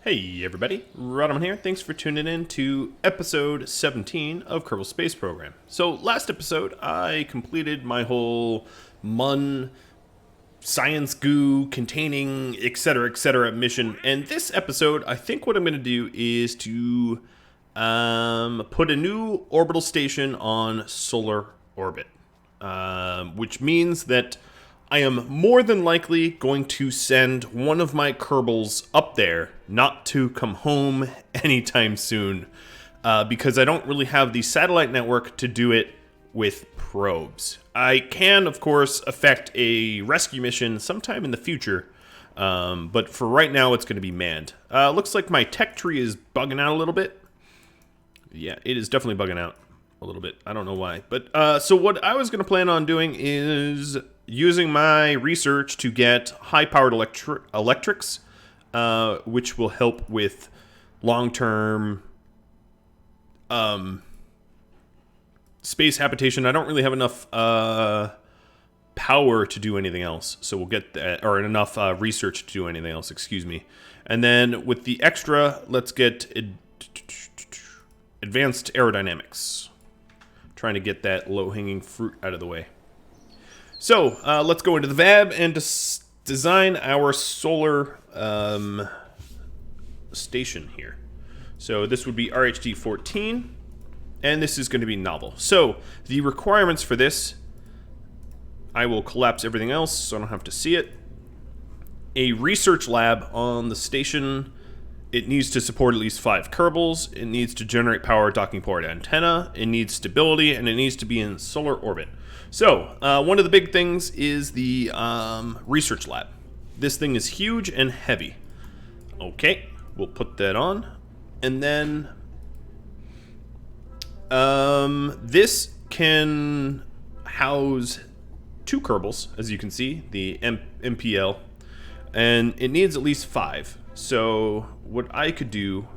Hey everybody, Rodman here. Thanks for tuning in to episode 17 of Kerbal Space Program. So last episode, I completed my whole MUN science goo containing etc mission, and this episode, I think what I'm going to do is to put a new orbital station on solar orbit, which means that I am more than likely going to send one of my Kerbals up there, not to come home anytime soon, because I don't really have the satellite network to do it with probes. I can, of course, effect a rescue mission sometime in the future, but for right now it's going to be manned. Looks like my tech tree is bugging out a little bit. Yeah, it is definitely bugging out a little bit. I don't know why. But so what I was going to plan on doing is using my research to get high-powered electrics, which will help with long-term space habitation. I don't really have enough power to do anything else, so we'll get that, or enough research to do anything else, excuse me. And then with the extra, let's get advanced aerodynamics. Trying to get that low-hanging fruit out of the way. So, let's go into the VAB and design our solar station here. So this would be RHD-14, and this is going to be novel. So, the requirements for this, I will collapse everything else so I don't have to see it. A research lab on the station. It needs to support at least 5 Kerbals. It needs to generate power docking port antenna. It needs stability, and it needs to be in solar orbit. So, one of the big things is the research lab. This thing is huge and heavy. Okay, we'll put that on. And then, this can house 2 Kerbals, as you can see, the MPL. And it needs at least 5. So, what I could do,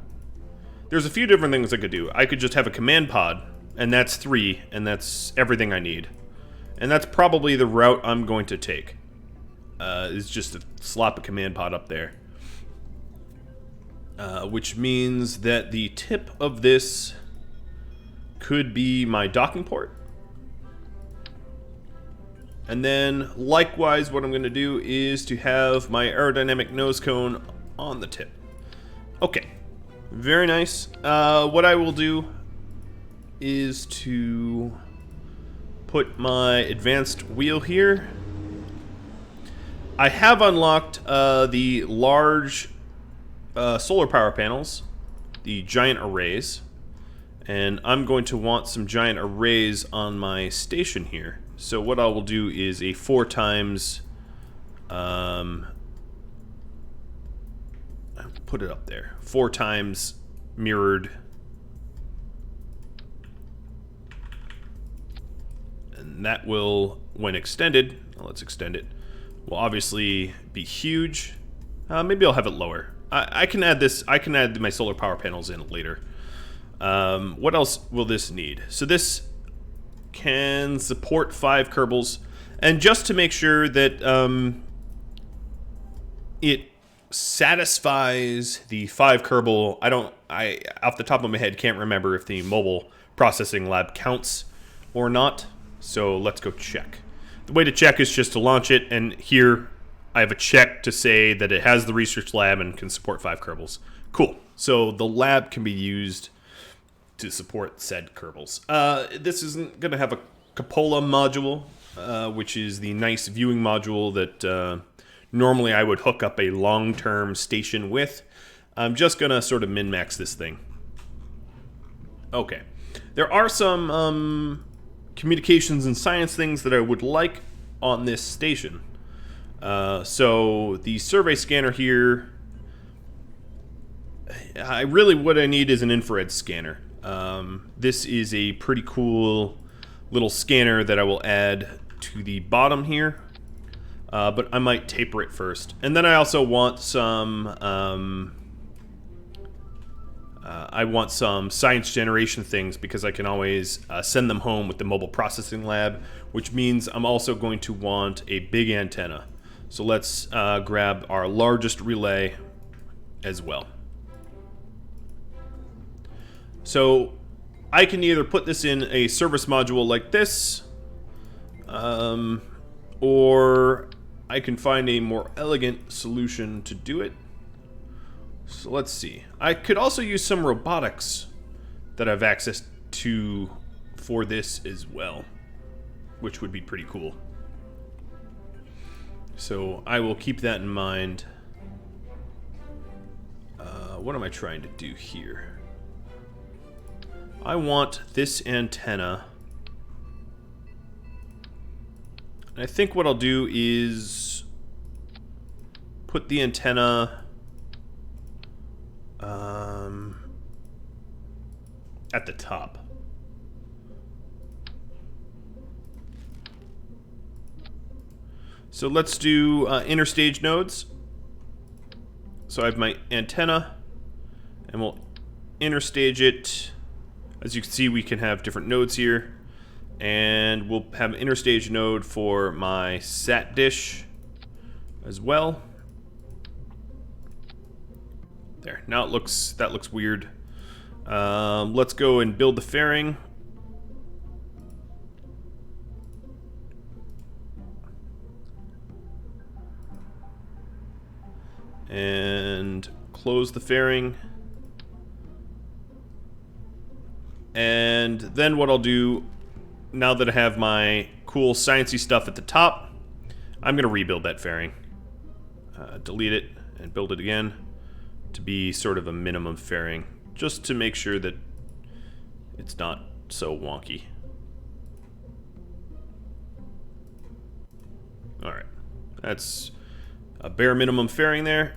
there's a few different things I could do. I could just have a command pod, and that's 3, and that's everything I need. And that's probably the route I'm going to take, is just to slap a command pod up there. Which means that the tip of this could be my docking port. And then, likewise, what I'm going to do is to have my aerodynamic nose cone on the tip. Okay, very nice. What I will do is to put my advanced wheel here. I have unlocked the large solar power panels, the giant arrays, and I'm going to want some giant arrays on my station here. So what I will do is a 4 times put it up there. 4 times mirrored. And that will, when extended, let's extend it, will obviously be huge. Maybe I'll have it lower. I can add this, I can add my solar power panels in later. What else will this need? So this can support 5 Kerbals. And just to make sure that it satisfies the 5 Kerbal, I off the top of my head can't remember if the mobile processing lab counts or not. So let's go check. The way to check is just to launch it, and here I have a check to say that it has the research lab and can support 5 Kerbals. Cool. So the lab can be used to support said Kerbals. This isn't going to have a cupola module, which is the nice viewing module that normally I would hook up a long-term station with. I'm just going to sort of min-max this thing. Okay. There are some communications and science things that I would like on this station. So the survey scanner here, what I need is an infrared scanner. This is a pretty cool little scanner that I will add to the bottom here, but I might taper it first. And then I also want some science generation things, because I can always send them home with the mobile processing lab, which means I'm also going to want a big antenna. So let's grab our largest relay as well. So I can either put this in a service module like this, or I can find a more elegant solution to do it. So let's see. I could also use some robotics that I have access to for this as well, which would be pretty cool. So I will keep that in mind. What am I trying to do here? I want this antenna. And I think what I'll do is put the antenna at the top. So let's do interstage nodes. So I have my antenna, and we'll interstage it. As you can see, we can have different nodes here. And we'll have an interstage node for my sat dish as well. There, now that looks weird. Let's go and build the fairing. And close the fairing. And then what I'll do, now that I have my cool sciencey stuff at the top, I'm going to rebuild that fairing. Delete it and build it again to be sort of a minimum fairing, just to make sure that it's not so wonky. Alright, that's a bare minimum fairing there.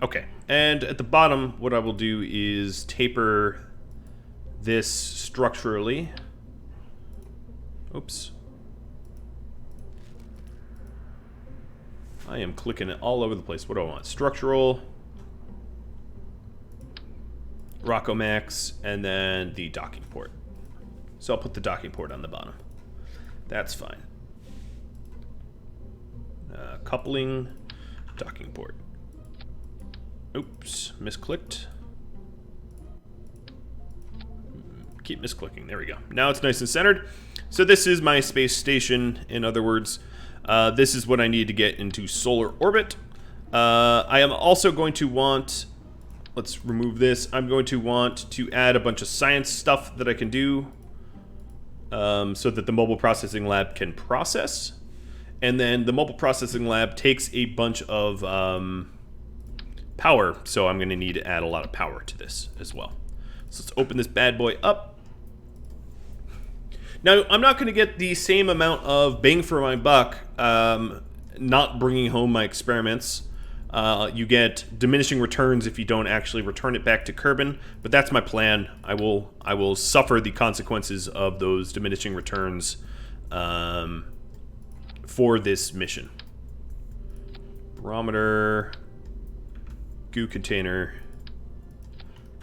Okay, and at the bottom, what I will do is taper this structurally. Oops. I am clicking it all over the place. What do I want? Structural, Rockomax, and then the docking port. So I'll put the docking port on the bottom. That's fine. Coupling, docking port. Oops, misclicked. Keep misclicking. There we go. Now it's nice and centered. So this is my space station. In other words, this is what I need to get into solar orbit. I am also going to want, let's remove this. I'm going to want to add a bunch of science stuff that I can do so that the mobile processing lab can process. And then the mobile processing lab takes a bunch of power, so I'm going to need to add a lot of power to this as well. So let's open this bad boy up. Now, I'm not going to get the same amount of bang for my buck not bringing home my experiments. You get diminishing returns if you don't actually return it back to Kerbal, but that's my plan. I will suffer the consequences of those diminishing returns for this mission. Barometer, goo container.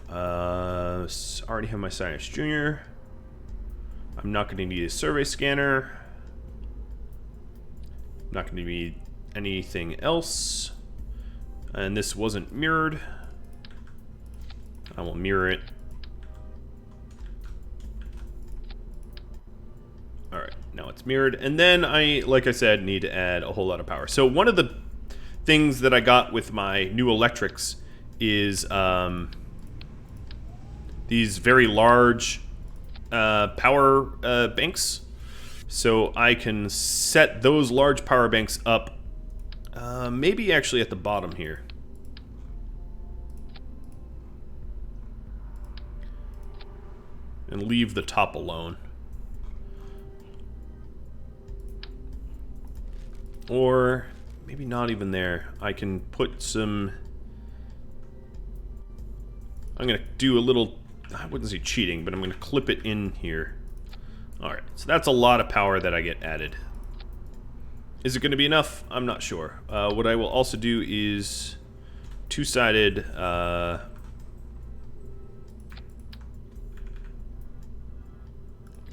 Already have my Science Junior. I'm not going to need a survey scanner. I'm not going to need anything else. And this wasn't mirrored. I will mirror it. Alright, now it's mirrored. And then I, like I said, need to add a whole lot of power. So one of the things that I got with my new electrics is these very large power banks. So I can set those large power banks up maybe actually at the bottom here. And leave the top alone. Or maybe not even there. I can put some... I'm going to do a little... I wouldn't say cheating, but I'm going to clip it in here. Alright, so that's a lot of power that I get added. Is it going to be enough? I'm not sure. What I will also do is two-sided...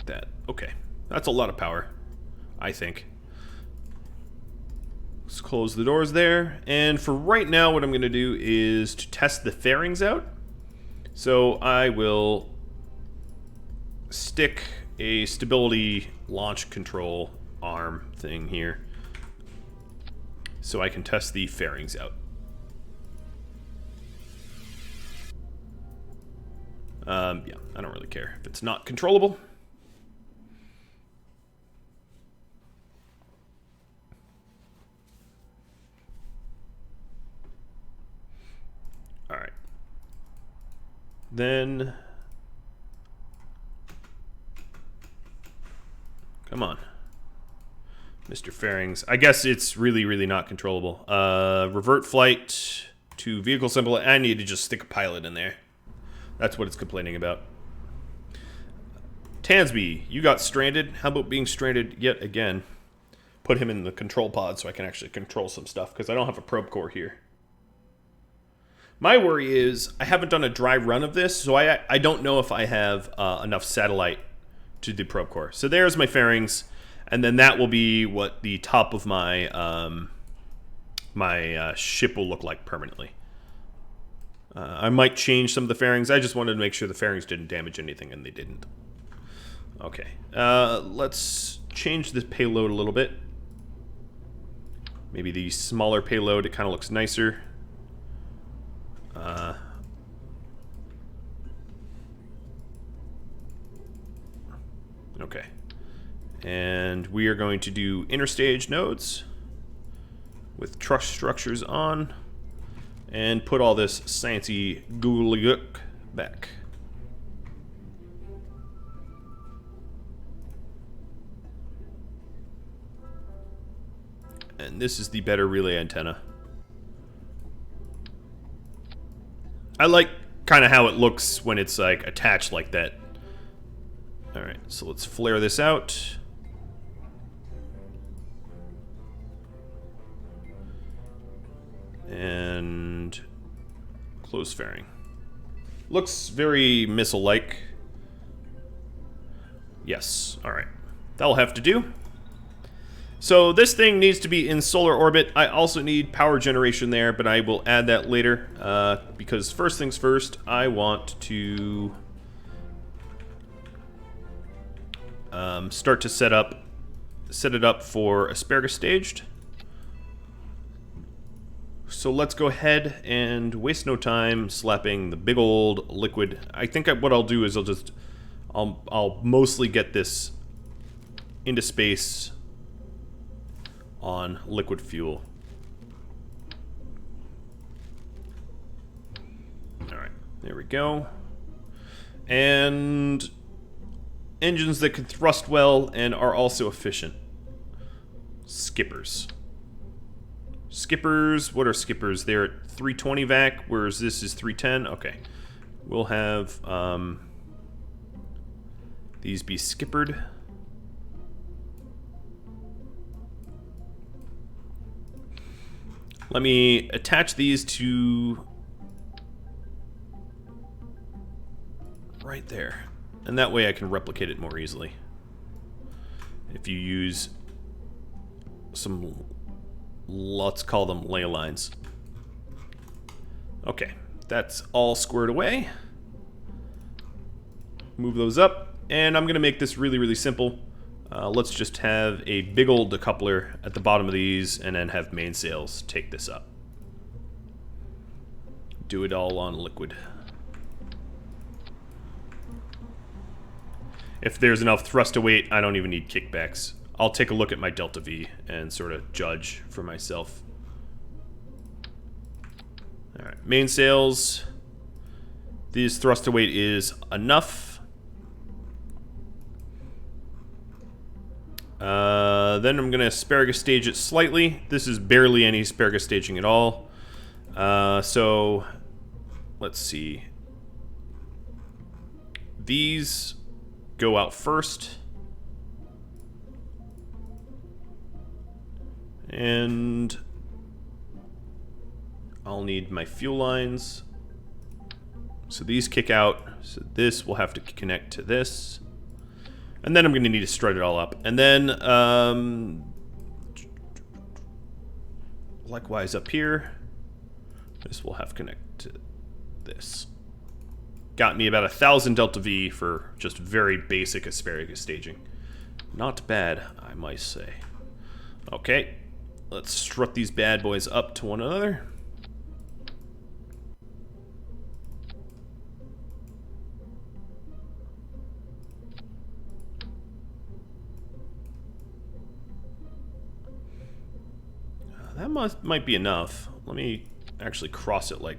that. Okay. That's a lot of power, I think. Let's close the doors there. And for right now, what I'm going to do is to test the fairings out. So I will stick a stability launch control arm thing here so I can test the fairings out. Yeah, I don't really care if it's not controllable. All right. Then, come on, Mr. Fairings. I guess it's really, really not controllable. Revert flight to vehicle symbol. I need to just stick a pilot in there. That's what it's complaining about. Tansby, you got stranded. How about being stranded yet again? Put him in the control pod so I can actually control some stuff, because I don't have a probe core here. My worry is I haven't done a dry run of this, so I don't know if I have enough satellite to do probe core. So there's my fairings, and then that will be what the top of my ship will look like permanently. I might change some of the fairings. I just wanted to make sure the fairings didn't damage anything, and they didn't. Okay, let's change the payload a little bit. Maybe the smaller payload, it kind of looks nicer. Okay. And we are going to do interstage nodes with truss structures on and put all this sciencey googly-gook back. And this is the better relay antenna. I like kind of how it looks when it's like attached like that. Alright, so let's flare this out. And close fairing. Looks very missile-like. Yes, alright. That'll have to do. So this thing needs to be in solar orbit. I also need power generation there, but I will add that later. Because first things first, I want to start to set it up for asparagus staged. So let's go ahead and waste no time slapping the big old liquid. I think what I'll do is I'll mostly get this into space on liquid fuel. Alright, there we go. And engines that can thrust well and are also efficient. Skippers. Skippers, what are skippers? They're at 320 vac, whereas this is 310. Okay. We'll have these be skippered. Let me attach these to right there. And that way I can replicate it more easily. If you use some, let's call them ley lines. Okay, that's all squared away. Move those up, and I'm gonna make this really, really simple. Let's just have a big old decoupler at the bottom of these, and then have mainsails take this up. Do it all on liquid. If there's enough thrust to weight, I don't even need kickbacks. I'll take a look at my delta V and sort of judge for myself. Alright, mainsails. These thrust to weight is enough. Then I'm going to asparagus stage it slightly. This is barely any asparagus staging at all. So, let's see. These go out first. And I'll need my fuel lines. So these kick out. So this will have to connect to this. And then I'm going to need to strut it all up. And then, likewise up here, this will have to connect to this. got me about 1,000 delta V for just very basic asparagus staging. Not bad, I might say. Okay, let's strut these bad boys up to one another. That might be enough. Let me actually cross it like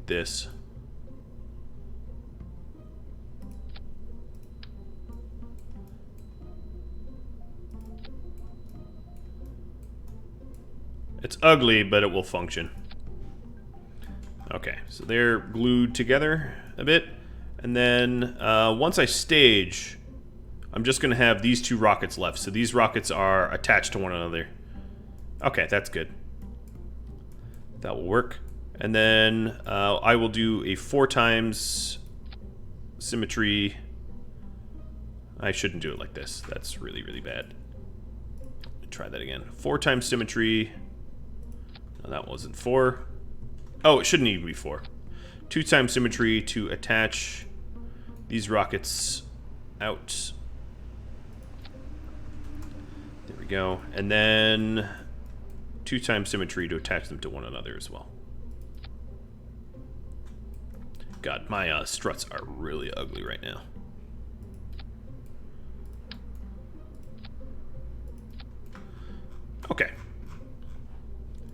this. It's ugly, but it will function. Okay, so they're glued together a bit. And then once I stage, I'm just going to have these two rockets left. So these rockets are attached to one another. Okay, that's good. That will work. And then I will do a 4 times symmetry. I shouldn't do it like this. That's really, really bad. Try that again. 4 times symmetry. No, that wasn't 4. Oh, it shouldn't even be 4. 2 times symmetry to attach these rockets out. There we go. And then 2 times symmetry to attach them to one another as well. God, my struts are really ugly right now. Okay.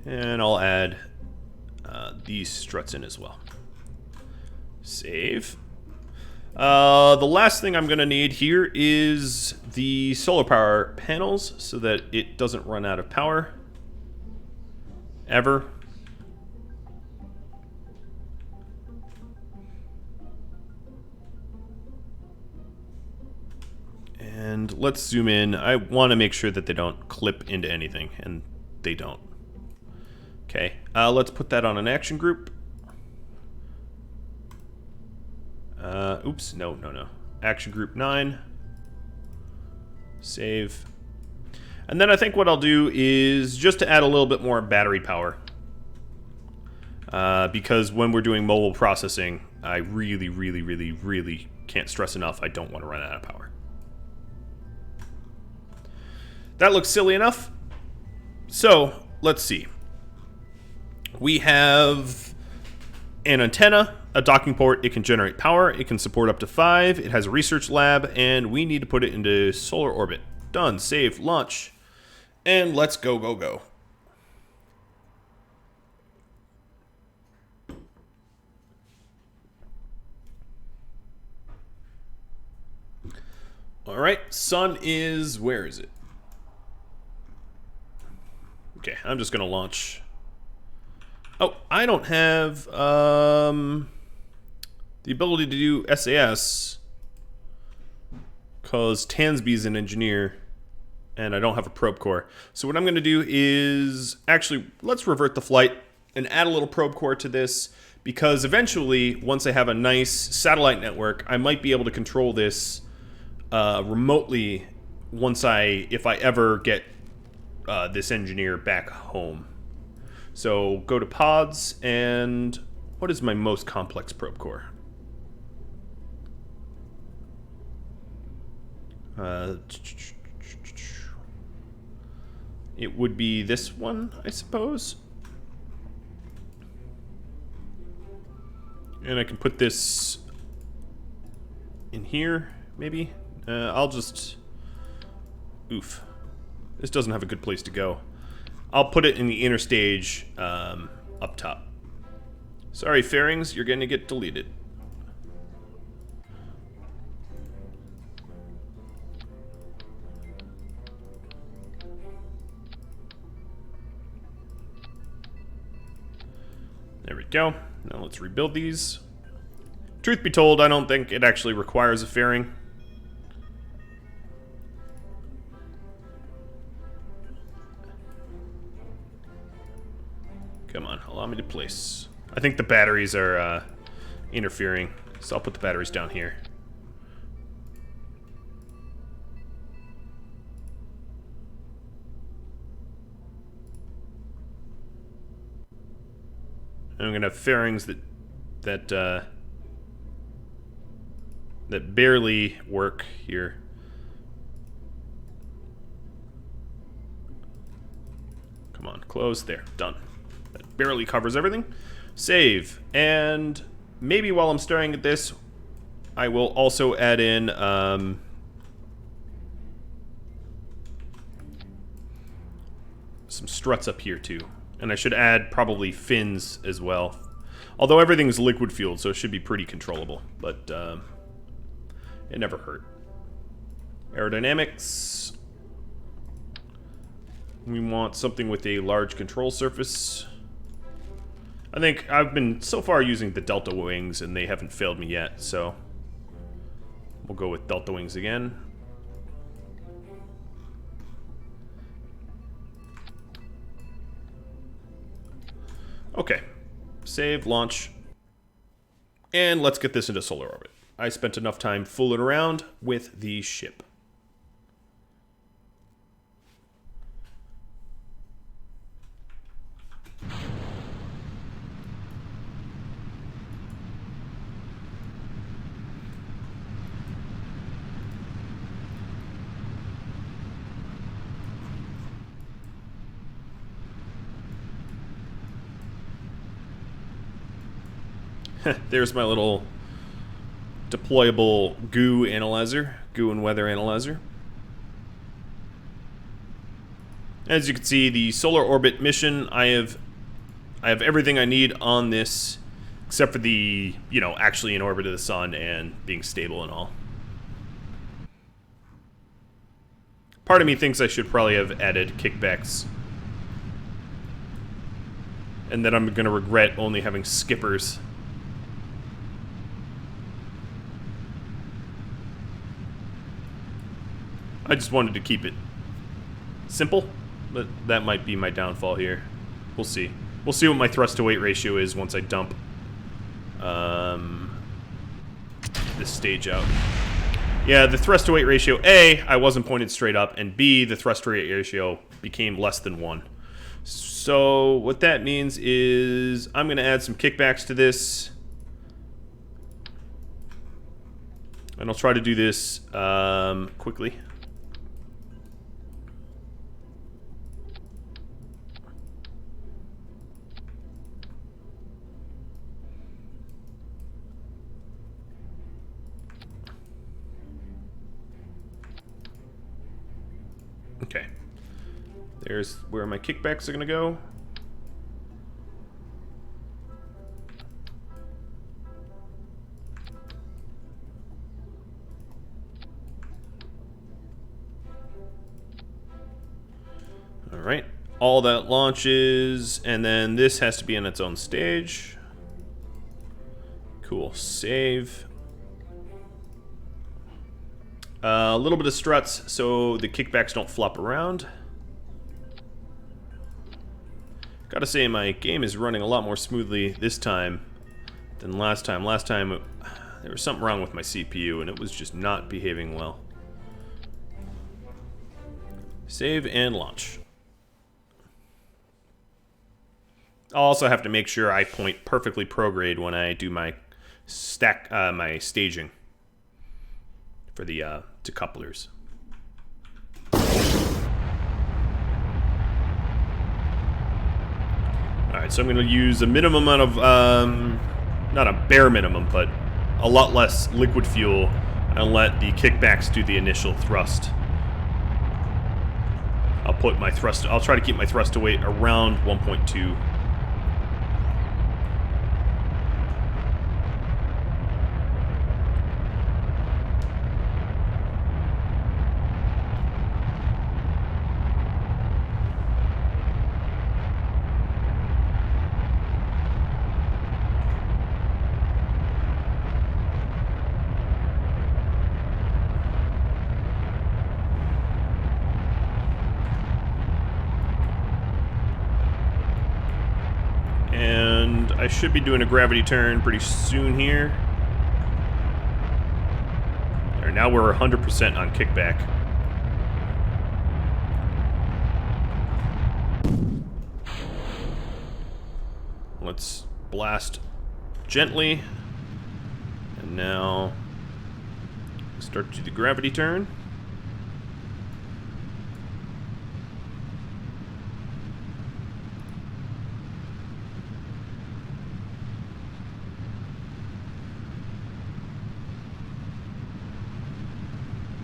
And I'll add these struts in as well. Save. The last thing I'm going to need here is the solar power panels so that it doesn't run out of power. Ever. And let's zoom in. I want to make sure that they don't clip into anything, and they don't. Okay, let's put that on an action group. Oops, no. Action group 9. Save. And then I think what I'll do is just to add a little bit more battery power. Because when we're doing mobile processing, I really can't stress enough, I don't want to run out of power. That looks silly enough. So, let's see. We have an antenna, a docking port. It can generate power. It can support up to 5. It has a research lab, and we need to put it into solar orbit. Done. Save. Launch. And let's go. All right. Sun is... where is it? Okay, I'm just going to launch. Oh, I don't have the ability to do SAS because Tansby's an engineer and I don't have a probe core. So what I'm going to do is actually let's revert the flight and add a little probe core to this because eventually once I have a nice satellite network, I might be able to control this remotely if I ever get this engineer back home. So go to pods, and what is my most complex probe core? It would be this one, I suppose. And I can put this in here, maybe. I'll just... oof. This doesn't have a good place to go. I'll put it in the inner stage up top. Sorry, fairings, you're going to get deleted. There we go. Now let's rebuild these. Truth be told, I don't think it actually requires a fairing. Come on, allow me to place. I think the batteries are interfering, so I'll put the batteries down here. I'm gonna have fairings that that that barely work here. Come on, close. There, done. That barely covers everything. Save. And maybe while I'm staring at this, I will also add in some struts up here too. And I should add probably fins as well. Although everything's liquid fueled, so it should be pretty controllable. But it never hurt. Aerodynamics. We want something with a large control surface. I think I've been so far using the Delta wings and they haven't failed me yet, so we'll go with Delta wings again. Okay, save, launch, and let's get this into solar orbit. I spent enough time fooling around with the ship. There's my little deployable goo analyzer, goo and weather analyzer. As you can see, the solar orbit mission, I have everything I need on this, except for the, you know, actually in orbit of the sun and being stable and all. Part of me thinks I should probably have added kickbacks, and that I'm going to regret only having skippers. I just wanted to keep it simple, but that might be my downfall here. We'll see. We'll see what my thrust-to-weight ratio is once I dump this stage out. Yeah, the thrust-to-weight ratio, A, I wasn't pointed straight up, and B, the thrust-to-weight ratio became less than 1. So what that means is I'm going to add some kickbacks to this. And I'll try to do this quickly. Okay. There's where my kickbacks are going to go. Alright. All that launches, and then this has to be in its own stage. Cool. Save. A little bit of struts so the kickbacks don't flop around. Gotta say, my game is running a lot more smoothly this time than last time. Last time, there was something wrong with my CPU, and it was just not behaving well. Save and launch. I'll also have to make sure I point perfectly prograde when I do my my staging for the decouplers. Alright, so I'm going to use a minimum amount of, not a bare minimum, but a lot less liquid fuel, and let the kickbacks do the initial thrust. I'll try to keep my thrust to weight around 1.2. And I should be doing a gravity turn pretty soon here. There, now we're 100% on kickback. Let's blast gently. And now start to do the gravity turn.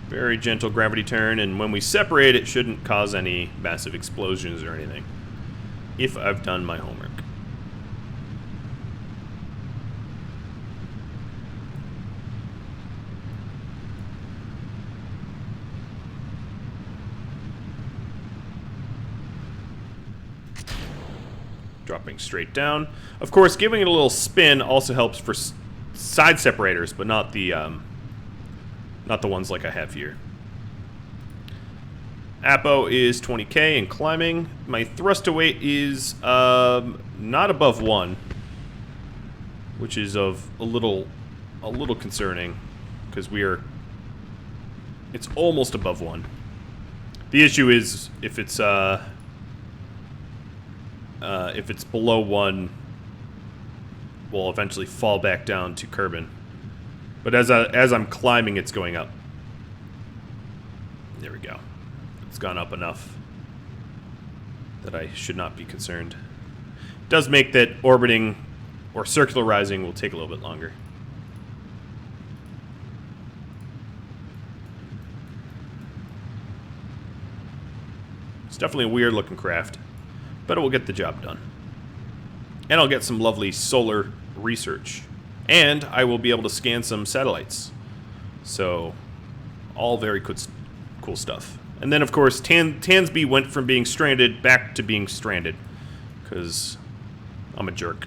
Very gentle gravity turn, and when we separate, it shouldn't cause any massive explosions or anything, if I've done my homework. Dropping straight down. Of course, giving it a little spin also helps for side separators, but not the ones like I have here. Apo is 20k and climbing. My thrust to weight is not above 1, which is of a little concerning because it's almost above 1. The issue is if it's below 1, we'll eventually fall back down to Kerbin. But as I'm climbing, it's going up. There we go. It's gone up enough that I should not be concerned. It does make that orbiting or circularizing will take a little bit longer. It's definitely a weird looking craft, but it will get the job done. And I'll get some lovely solar research. And I will be able to scan some satellites. So, all very cool stuff. And then, of course, Tansby went from being stranded back to being stranded. Because I'm a jerk.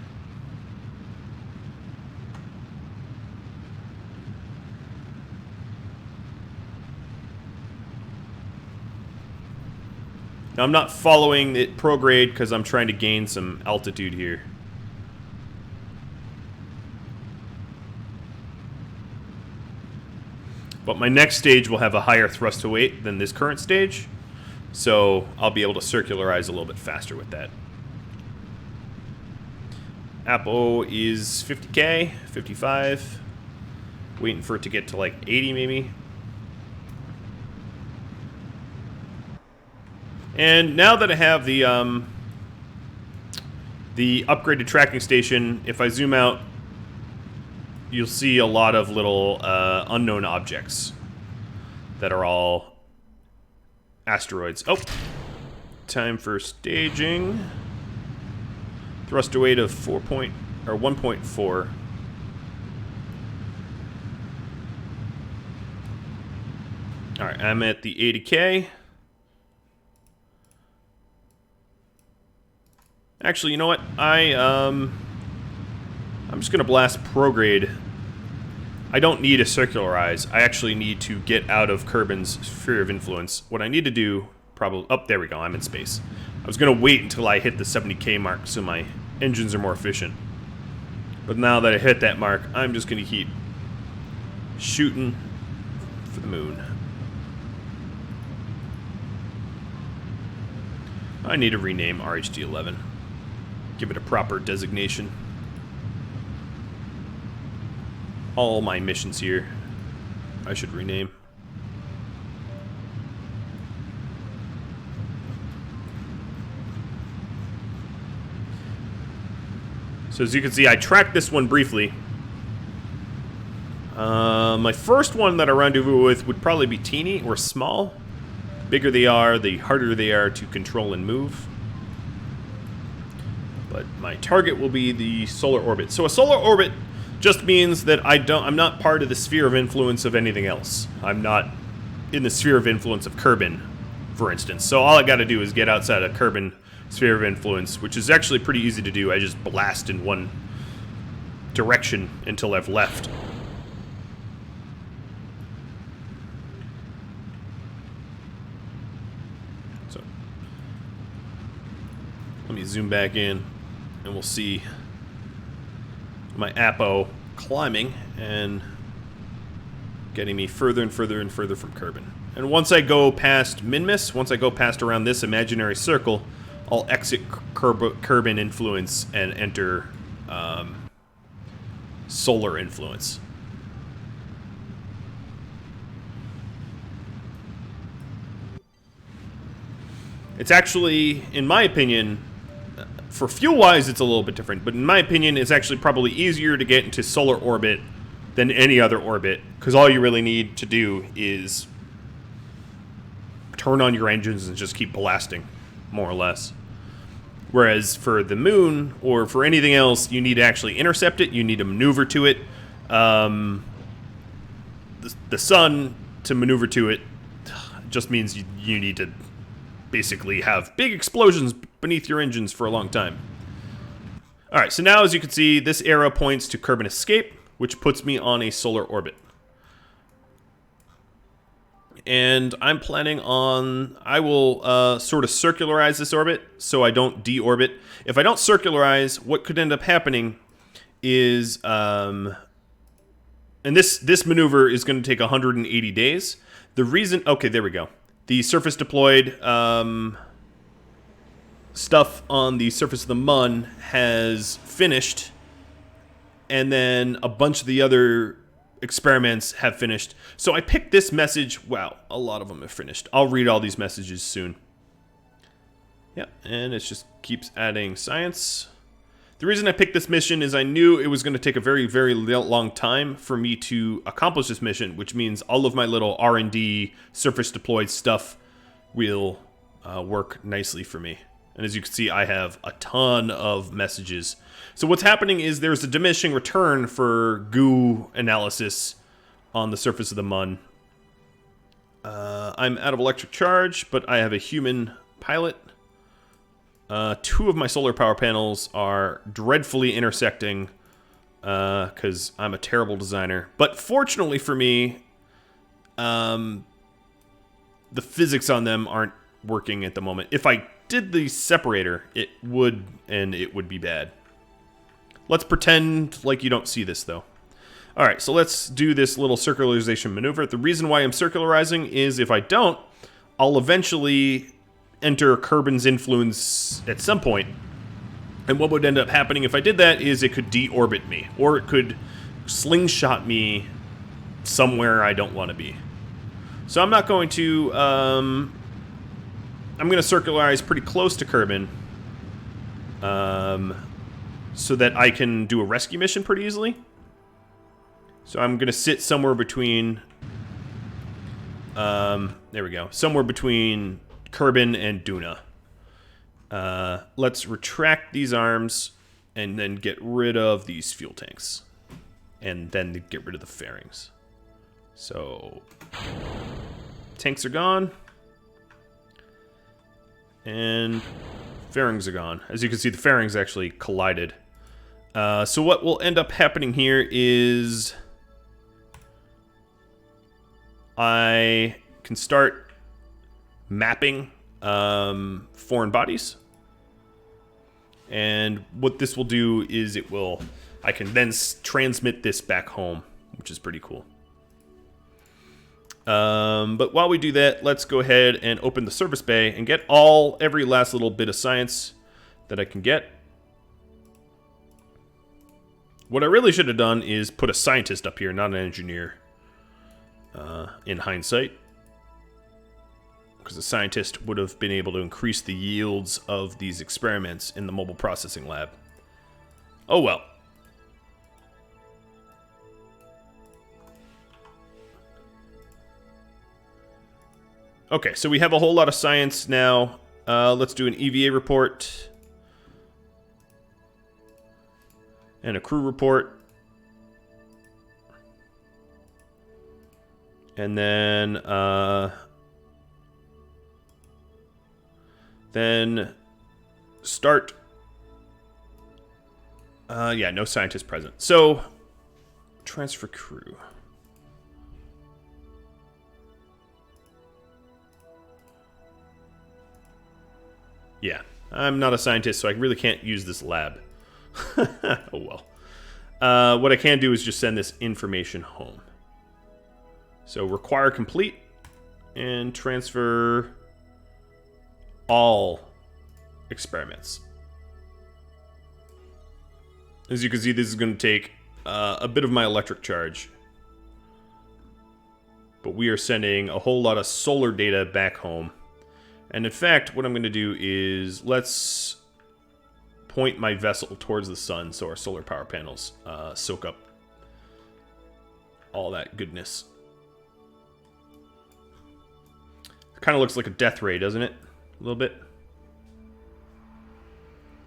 Now, I'm not following it prograde because I'm trying to gain some altitude here. But my next stage will have a higher thrust to weight than this current stage, so I'll be able to circularize a little bit faster with that. Apo is 50k, 55. Waiting for it to get to like 80 maybe. And now that I have the upgraded tracking station, if I zoom out, you'll see a lot of little unknown objects that are all asteroids. Oh, time for staging. Thrust to weight of 1.4. All right, I'm at the 80k. Actually, you know what? I'm just gonna blast prograde. I don't need a circularize. I actually need to get out of Kerbin's sphere of influence. What I need to do, probably... Oh, there we go. I'm in space. I was gonna wait until I hit the 70k mark so my engines are more efficient. But now that I hit that mark, I'm just gonna keep shooting for the moon. I need to rename RHD-11. Give it a proper designation. All my missions here I should rename. So as you can see, I tracked this one briefly. My first one that I rendezvous with would probably be teeny or small. Bigger they are, the harder they are to control and move. But my target will be the solar orbit. So a solar orbit just means that I'm not part of the sphere of influence of anything else. I'm not in the sphere of influence of Kerbin, for instance. So all I got to do is get outside of Kerbin sphere of influence, which is actually pretty easy to do. I just blast in one direction until I've left. So let me zoom back in and we'll see my Apo climbing and getting me further and further and further from Kerbin. And once I go past Minmus, once I go past around this imaginary circle, I'll exit Kerbin influence and enter solar influence. It's actually, in my opinion, for fuel-wise, it's a little bit different, but in my opinion, it's actually probably easier to get into solar orbit than any other orbit, because all you really need to do is turn on your engines and just keep blasting, more or less. Whereas for the moon, or for anything else, you need to actually intercept it, you need to maneuver to it. The sun, to maneuver to it, just means you need to basically have big explosions beneath your engines for a long time. Alright, so now as you can see, this arrow points to Kerbal escape, which puts me on a solar orbit. And I'm planning on, I will sort of circularize this orbit so I don't deorbit. If I don't circularize, what could end up happening is, and this maneuver is going to take 180 days. The reason, okay, there we go. The surface deployed stuff on the surface of the Mun has finished, and then a bunch of the other experiments have finished. So I picked this message. Wow, a lot of them have finished. I'll read all these messages soon. Yeah, and it just keeps adding science. The reason I picked this mission is I knew it was going to take a very, very long time for me to accomplish this mission, which means all of my little R&D surface deployed stuff will work nicely for me. And as you can see, I have a ton of messages. So what's happening is there's a diminishing return for goo analysis on the surface of the Mun. I'm out of electric charge, but I have a human pilot. 2 of my solar power panels are dreadfully intersecting because I'm a terrible designer. But fortunately for me, the physics on them aren't working at the moment. If I did the separator, it would be bad. Let's pretend like you don't see this, though. Alright, so let's do this little circularization maneuver. The reason why I'm circularizing is if I don't, I'll eventually enter Kerbal's influence at some point. And what would end up happening if I did that is it could deorbit me, or it could slingshot me somewhere I don't want to be. So I'm not going to, I'm going to circularize pretty close to Kerbal, so that I can do a rescue mission pretty easily. So I'm going to sit somewhere between, there we go, somewhere between Kerbal and Duna. Let's retract these arms and then get rid of these fuel tanks. And then get rid of the fairings. So, tanks are gone. And fairings are gone. As you can see, the fairings actually collided. So what will end up happening here is I can start mapping foreign bodies. And what this will do is I can then transmit this back home, which is pretty cool. But while we do that, let's go ahead and open the service bay and get every last little bit of science that I can get. What I really should have done is put a scientist up here, not an engineer, in hindsight. Because a scientist would have been able to increase the yields of these experiments in the mobile processing lab. Oh well. Okay, so we have a whole lot of science now. Let's do an EVA report. And a crew report. And then start. Yeah, no scientist present. So, transfer crew. Yeah, I'm not a scientist, so I really can't use this lab. Oh well. What I can do is just send this information home. So require complete and transfer all experiments. As you can see, this is going to take a bit of my electric charge. But we are sending a whole lot of solar data back home. And in fact, what I'm going to do is let's point my vessel towards the sun so our solar power panels soak up all that goodness. It kind of looks like a death ray, doesn't it? A little bit.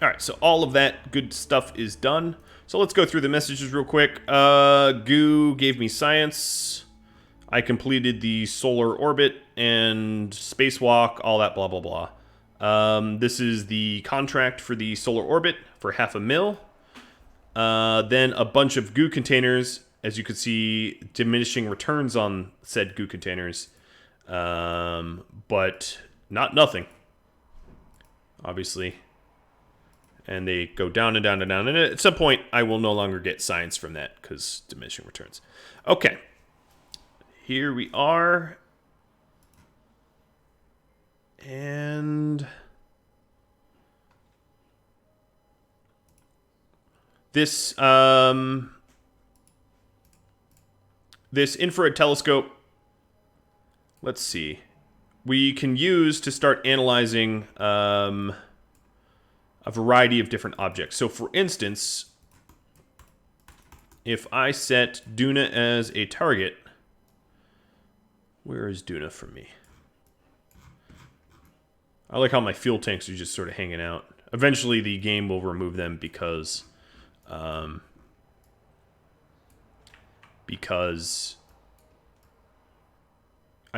Alright, so all of that good stuff is done. So let's go through the messages real quick. Goo gave me science. I completed the solar orbit and spacewalk, all that blah, blah, blah. This is the contract for the solar orbit for $500,000. Then a bunch of goo containers. As you can see, diminishing returns on said goo containers. But not nothing. Obviously. And they go down and down and down. And at some point, I will no longer get science from that because diminishing returns. Okay. Here we are. And this this infrared telescope, let's see, we can use to start analyzing a variety of different objects. So for instance, if I set Duna as a target, where is Duna for me? I like how my fuel tanks are just sort of hanging out. Eventually the game will remove them because I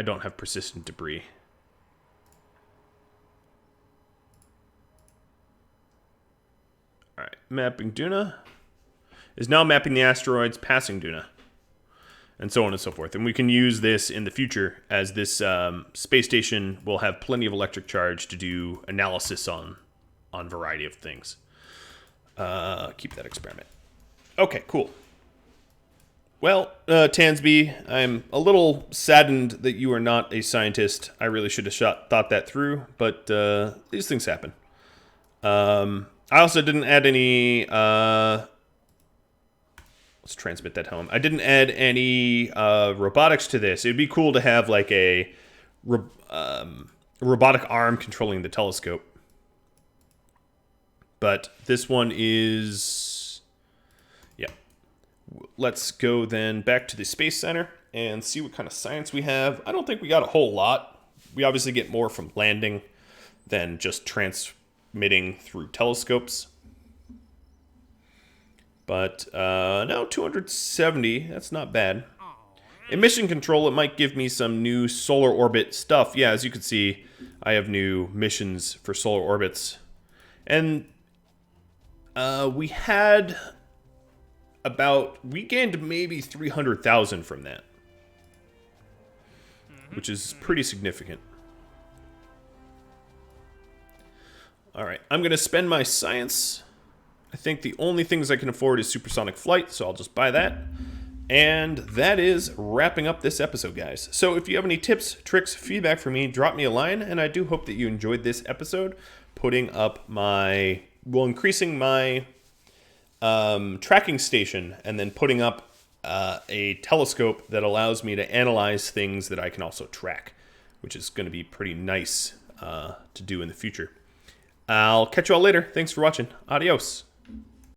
don't have persistent debris. Alright, mapping Duna is now mapping the asteroids passing Duna. And so on and so forth. And we can use this in the future as this space station will have plenty of electric charge to do analysis on a variety of things. Keep that experiment. Okay, cool. Well, Tansby, I'm a little saddened that you are not a scientist. I really should have thought that through, but these things happen. I also didn't add any... let's transmit that home. I didn't add any robotics to this. It'd be cool to have like a robotic arm controlling the telescope. But this one is... yeah. Let's go then back to the Space Center and see what kind of science we have. I don't think we got a whole lot. We obviously get more from landing than just transmitting through telescopes. But, no, 270, that's not bad. Emission control, it might give me some new solar orbit stuff. Yeah, as you can see, I have new missions for solar orbits. And we had we gained maybe 300,000 from that. Which is pretty significant. Alright, I'm going to spend my science... I think the only things I can afford is supersonic flight, so I'll just buy that. And that is wrapping up this episode, guys. So if you have any tips, tricks, feedback for me, drop me a line. And I do hope that you enjoyed this episode, putting up increasing my tracking station, and then putting up a telescope that allows me to analyze things that I can also track, which is going to be pretty nice to do in the future. I'll catch you all later. Thanks for watching. Adios.